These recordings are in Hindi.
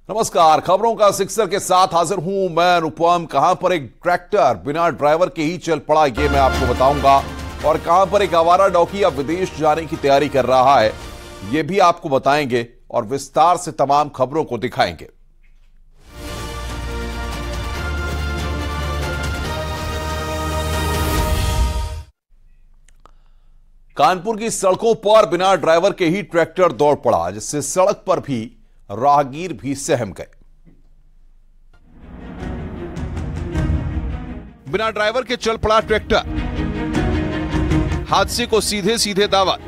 नमस्कार, खबरों का सिक्सर के साथ हाजिर हूं मैं अनुपम। कहां पर एक ट्रैक्टर बिना ड्राइवर के ही चल पड़ा ये मैं आपको बताऊंगा, और कहां पर एक आवारा डॉगी अब विदेश जाने की तैयारी कर रहा है ये भी आपको बताएंगे और विस्तार से तमाम खबरों को दिखाएंगे। कानपुर की सड़कों पर बिना ड्राइवर के ही ट्रैक्टर दौड़ पड़ा, जिससे सड़क पर भी राहगीर भी सहम गए। बिना ड्राइवर के चल पड़ा ट्रैक्टर, हादसे को सीधे सीधे दावत।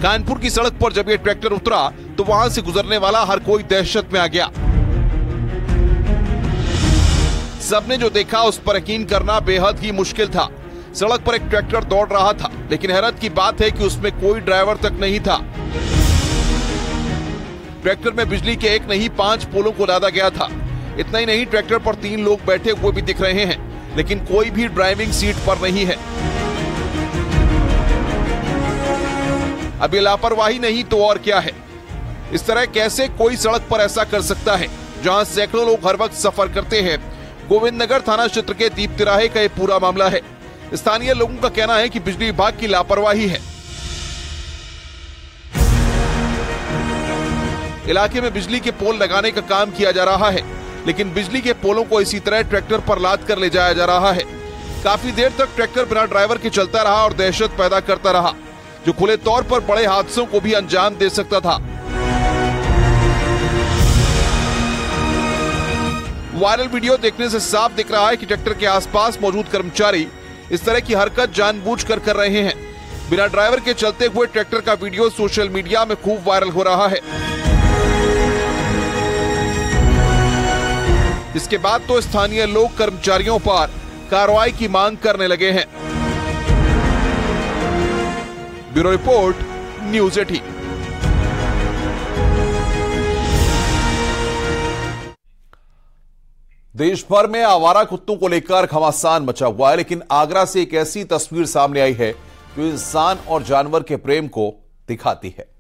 कानपुर की सड़क पर जब यह ट्रैक्टर उतरा तो वहां से गुजरने वाला हर कोई दहशत में आ गया। सबने जो देखा उस पर यकीन करना बेहद ही मुश्किल था। सड़क पर एक ट्रैक्टर दौड़ रहा था, लेकिन हैरत की बात है कि उसमें कोई ड्राइवर तक नहीं था। ट्रैक्टर में बिजली के एक नहीं 5 पोलों को लादा गया था। इतना ही नहीं, ट्रैक्टर पर 3 लोग बैठे हुए भी दिख रहे हैं, लेकिन कोई भी ड्राइविंग सीट पर नहीं है। अब ये लापरवाही नहीं तो और क्या है। इस तरह कैसे कोई सड़क पर ऐसा कर सकता है, जहां सैकड़ों लोग हर वक्त सफर करते हैं। गोविंद नगर थाना क्षेत्र के दीप तिराहे का ये पूरा मामला है। स्थानीय लोगों का कहना है कि बिजली विभाग की लापरवाही है। इलाके में बिजली के पोल लगाने का काम किया जा रहा है, लेकिन बिजली के पोलों को इसी तरह ट्रैक्टर पर लाद कर ले जाया जा रहा है। काफी देर तक ट्रैक्टर बिना ड्राइवर के चलता रहा और दहशत पैदा करता रहा, जो खुले तौर पर बड़े हादसों को भी अंजाम दे सकता था। वायरल वीडियो देखने से साफ दिख रहा है कि ट्रैक्टर के आसपास मौजूद कर्मचारी इस तरह की हरकत जानबूझकर कर रहे हैं। बिना ड्राइवर के चलते हुए ट्रैक्टर का वीडियो सोशल मीडिया में खूब वायरल हो रहा है। इसके बाद तो स्थानीय लोग कर्मचारियों पर कार्रवाई की मांग करने लगे हैं। Bureau report, news 18। देश भर में आवारा कुत्तों को लेकर घमासान मचा हुआ है, लेकिन आगरा से एक ऐसी तस्वीर सामने आई है जो इंसान और जानवर के प्रेम को दिखाती है।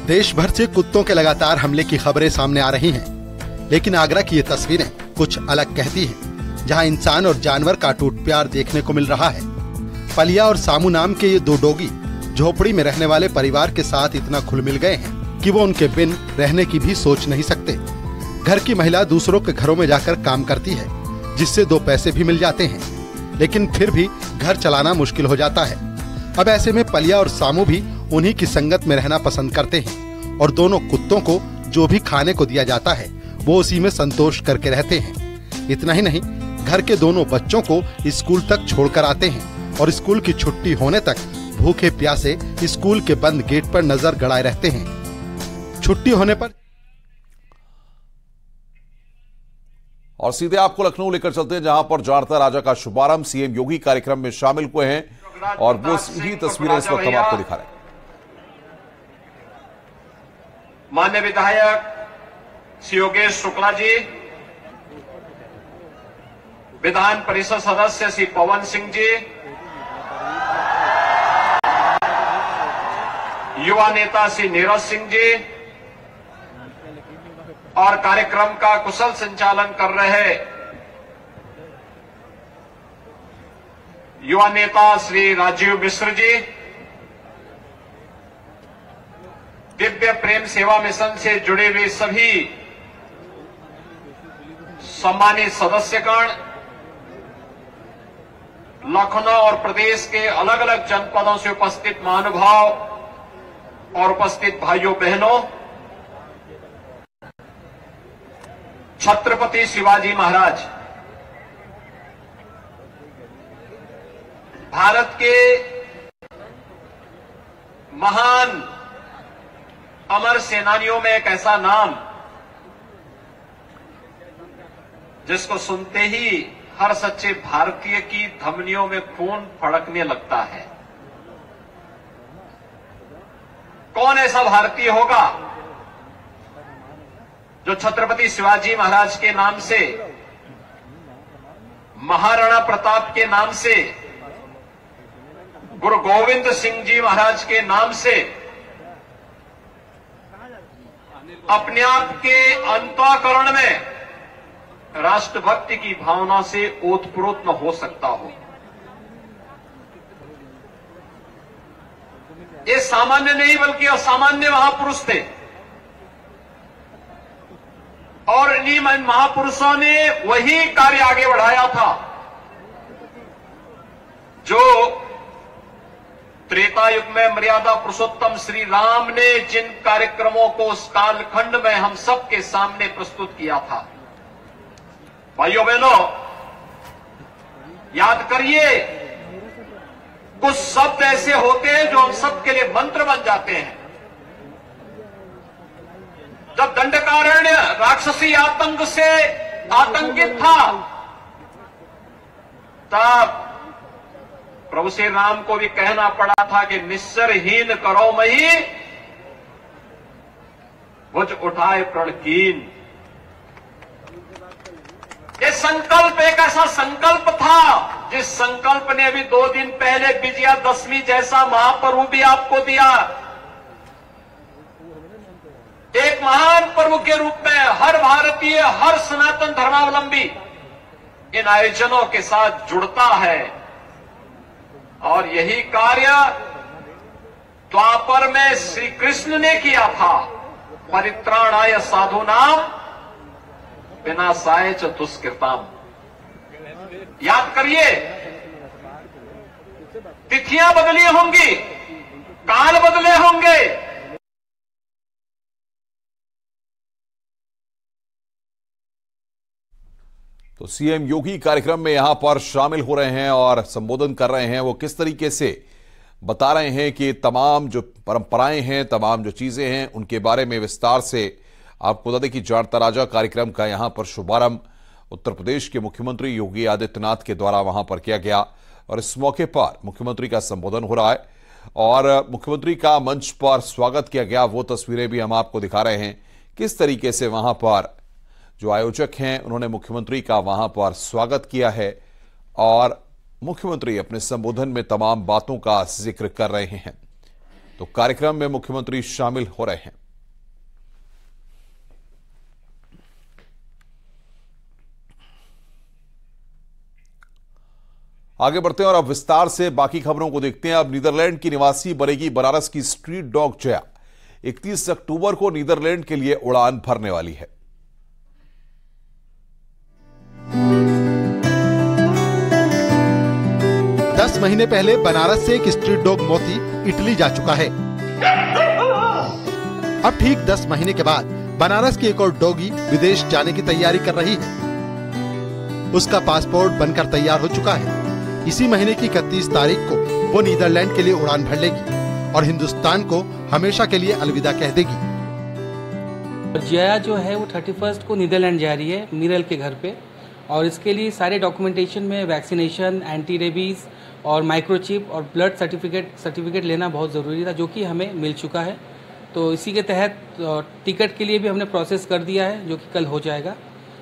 देश भर से कुत्तों के लगातार हमले की खबरें सामने आ रही हैं, लेकिन आगरा की ये तस्वीरें कुछ अलग कहती हैं, जहां इंसान और जानवर का टूट प्यार देखने को मिल रहा है। पलिया और सामू नाम के ये 2 डॉगी झोपड़ी में रहने वाले परिवार के साथ इतना घुल मिल गए हैं कि वो उनके बिन रहने की भी सोच नहीं सकते। घर की महिला दूसरों के घरों में जाकर काम करती है, जिससे 2 पैसे भी मिल जाते हैं, लेकिन फिर भी घर चलाना मुश्किल हो जाता है। अब ऐसे में पलिया और सामू भी उन्हीं की संगत में रहना पसंद करते हैं, और दोनों कुत्तों को जो भी खाने को दिया जाता है वो उसी में संतोष करके रहते हैं। इतना ही नहीं, घर के दोनों बच्चों को स्कूल तक छोड़कर आते हैं, और स्कूल की छुट्टी होने तक भूखे प्यासे स्कूल के बंद गेट पर नजर गड़ाए रहते हैं। छुट्टी होने पर और सीधे आपको लखनऊ लेकर चलते हैं, जहां पर जानता राजा का शुभारंभ सीएम योगी कार्यक्रम में शामिल हुए हैं, और वो सीधी तस्वीरें इस वक्त हम आपको दिखा रहे हैं। माननीय विधायक श्री योगेश शुक्ला जी, विधान परिषद सदस्य श्री पवन सिंह जी, युवा नेता श्री नीरज सिंह जी, और कार्यक्रम का कुशल संचालन कर रहे युवा नेता श्री राजीव मिश्र जी, दिव्य प्रेम सेवा मिशन से जुड़े हुए सभी सम्मानित सदस्यगण, लखनऊ और प्रदेश के अलग अलग जनपदों से उपस्थित महानुभाव और उपस्थित भाइयों बहनों, छत्रपति शिवाजी महाराज भारत के महान अमर सेनानियों में एक ऐसा नाम जिसको सुनते ही हर सच्चे भारतीय की धमनियों में खून फड़कने लगता है। कौन ऐसा भारतीय होगा जो छत्रपति शिवाजी महाराज के नाम से, महाराणा प्रताप के नाम से गुरु गोविंद सिंह जी महाराज के नाम से अपने आप के अंतःकरण में राष्ट्रभक्ति की भावना से ओतप्रोत न हो सकता हो। ये सामान्य नहीं बल्कि असामान्य महापुरुष थे और इन्हीं महापुरुषों ने वही कार्य आगे बढ़ाया था जो त्रेता युग में मर्यादा पुरुषोत्तम श्री राम ने जिन कार्यक्रमों को उस कालखंड में हम सबके सामने प्रस्तुत किया था। भाइयों बहनों, याद करिए, कुछ शब्द ऐसे होते हैं जो हम सबके लिए मंत्र बन जाते हैं। जब दंडकारण्य राक्षसी आतंक से आतंकित था तब प्रभु श्री राम को भी कहना पड़ा था कि निस्सरहीन करो मही भुज उठाए प्रणकीन। ये संकल्प एक ऐसा संकल्प था जिस संकल्प ने अभी 2 दिन पहले विजयादशमी जैसा महापर्व भी आपको दिया। एक महान पर्व के रूप में हर भारतीय, हर सनातन धर्मावलंबी इन आयोजनों के साथ जुड़ता है और यही कार्य द्वापर में श्री कृष्ण ने किया था। परित्राणाय साधूनाम विनाशाय च दुष्कृताम। याद करिए, तिथियां बदली होंगी, काल बदले होंगे, तो सीएम योगी कार्यक्रम में यहां पर शामिल हो रहे हैं और संबोधन कर रहे हैं। वो किस तरीके से बता रहे हैं कि तमाम जो परंपराएं हैं, तमाम जो चीजें हैं, उनके बारे में विस्तार से आपको बता दें कि जानता राजा कार्यक्रम का यहां पर शुभारंभ उत्तर प्रदेश के मुख्यमंत्री योगी आदित्यनाथ के द्वारा वहां पर किया गया और इस मौके पर मुख्यमंत्री का संबोधन हो रहा है और मुख्यमंत्री का मंच पर स्वागत किया गया। वो तस्वीरें भी हम आपको दिखा रहे हैं किस तरीके से वहां पर जो आयोजक हैं उन्होंने मुख्यमंत्री का वहां पर स्वागत किया है और मुख्यमंत्री अपने संबोधन में तमाम बातों का जिक्र कर रहे हैं। तो कार्यक्रम में मुख्यमंत्री शामिल हो रहे हैं। आगे बढ़ते हैं और अब विस्तार से बाकी खबरों को देखते हैं। अब नीदरलैंड की निवासी बनेगी बनारस की स्ट्रीट डॉग जया। 31 अक्टूबर को नीदरलैंड के लिए उड़ान भरने वाली है। दस महीने पहले बनारस से एक स्ट्रीट डॉग मोती इटली जा चुका है। अब ठीक 10 महीने के बाद बनारस की एक और डॉगी विदेश जाने की तैयारी कर रही है। उसका पासपोर्ट बनकर तैयार हो चुका है। इसी महीने की 31 तारीख को वो नीदरलैंड के लिए उड़ान भर लेगी और हिंदुस्तान को हमेशा के लिए अलविदा कह देगी। जया जो है वो 31 को नीदरलैंड जा रही है मिरल के घर पे और इसके लिए सारे डॉक्यूमेंटेशन में वैक्सीनेशन, एंटी रेबीज और माइक्रोचिप और ब्लड सर्टिफिकेट लेना बहुत ज़रूरी था, जो कि हमें मिल चुका है। तो इसी के तहत टिकट के लिए भी हमने प्रोसेस कर दिया है, जो कि कल हो जाएगा।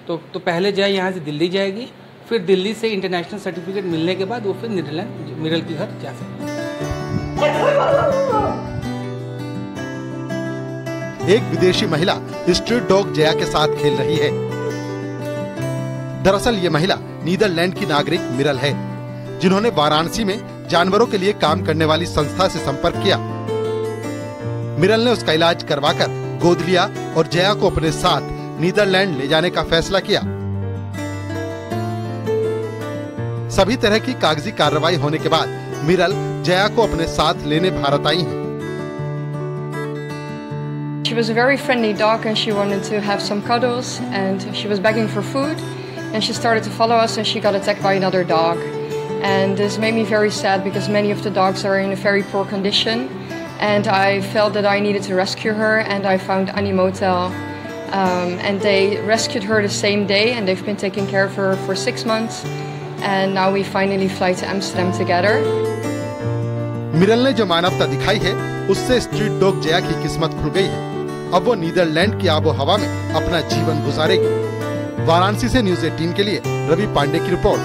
तो पहले जया यहाँ से दिल्ली जाएगी, फिर दिल्ली से इंटरनेशनल सर्टिफिकेट मिलने के बाद वो फिर नीदरलैंड मिरल के घर जा सकती है। एक विदेशी महिला स्ट्रीट डॉग जया के साथ खेल रही है। दरअसल ये महिला नीदरलैंड की नागरिक मिरल है, जिन्होंने वाराणसी में जानवरों के लिए काम करने वाली संस्था से संपर्क किया। मिरल ने उसका इलाज करवाकर गोद लिया और जया को अपने साथ नीदरलैंड ले जाने का फैसला किया। सभी तरह की कागजी कार्रवाई होने के बाद मिरल जया को अपने साथ लेने भारत आई हैं। She was a very friendly dog and she wanted to have some cuddles and she was begging for food and she started to follow us and she got attacked by another dog. And this made me very sad because many of the dogs are in a very poor condition and I felt that I needed to rescue her and I found Animotel and they rescued her the same day and they've been taking care of her for 6 months and now we finally fly to Amsterdam together. मिरल ने जो मानवता दिखाई है उससे स्ट्रीट डॉग जया की किस्मत खुल गई है। अब वो नीदरलैंड की आबो हवा में अपना जीवन गुजारेगी। वाराणसी से न्यूज़ 18 के लिए रवि पांडे की रिपोर्ट।